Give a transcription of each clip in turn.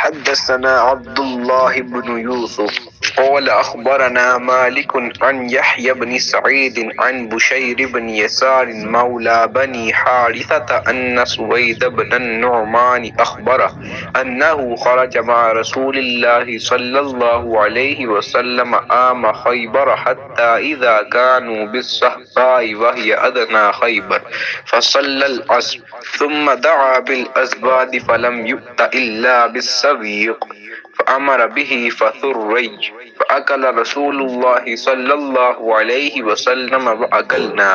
حدثنا عبد الله بن يوسف قال أخبرنا مالك عن يحيى بن سعيد عن بشير بن يسار مولى بني حارثة أن سويد بن النعمان أخبره أنه خرج مع رسول الله صلى الله عليه وسلم عام خيبر حتى إذا كانوا بالصحراء وهي أدنى خيبر فصلى العصر ثم دعا بالأزباد فلم يؤت إلا بالسبيق فأمر به فثرج فأكل رسول الله صلى الله عليه وسلم وأكلنا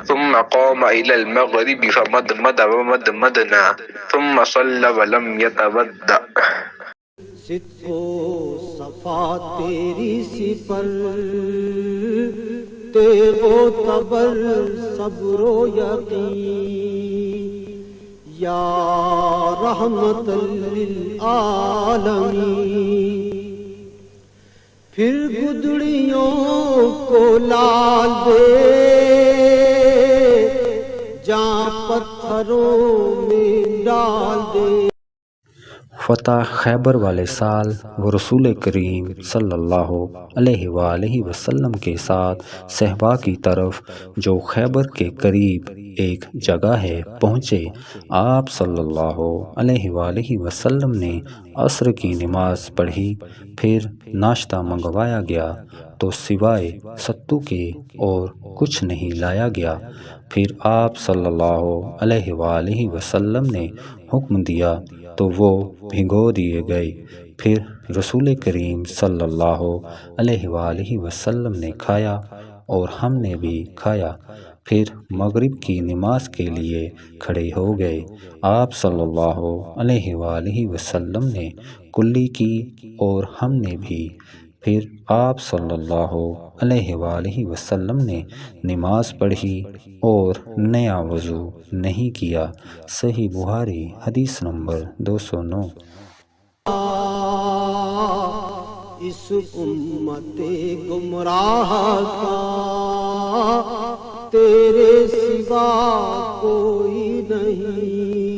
ثم قام إلى المغرب فمدمد ومدمدنا ثم صلى ولم يتودع. صدق و صفا تیری سپر تیغ و تبر صبر و یقین یا رحمت للعالمین. پھر گدڑیوں کو لال دے جہاں پتھروں میں ڈال دے. فتح خیبر والے سال وہ رسول کریم صلی اللہ علیہ وآلہ وسلم کے ساتھ صحبا کی طرف جو خیبر کے قریب ایک جگہ ہے پہنچے. آپ صلی اللہ علیہ وآلہ وسلم نے عصر کی نماز پڑھی. پھر ناشتہ منگوایا گیا تو سوائے ستو کے اور کچھ نہیں لایا گیا. پھر آپ صلی اللہ علیہ وآلہ وسلم نے حکم دیا تو وہ بھگو دیے گئے. پھر رسول کریم صلی اللہ علیہ وآلہ وسلم نے کھایا اور ہم نے بھی کھایا. پھر مغرب کی نماز کے لیے کھڑے ہو گئے. آپ صلی اللہ علیہ وآلہ وسلم نے کلی کی اور ہم نے بھی. پھر آپ صلی اللہ علیہ وآلہ وسلم نے نماز پڑھی اور نیا وضو نہیں کیا. صحیح بخاری حدیث نمبر 209. اس امت گمراہ کا تیرے سوا کوئی نہیں.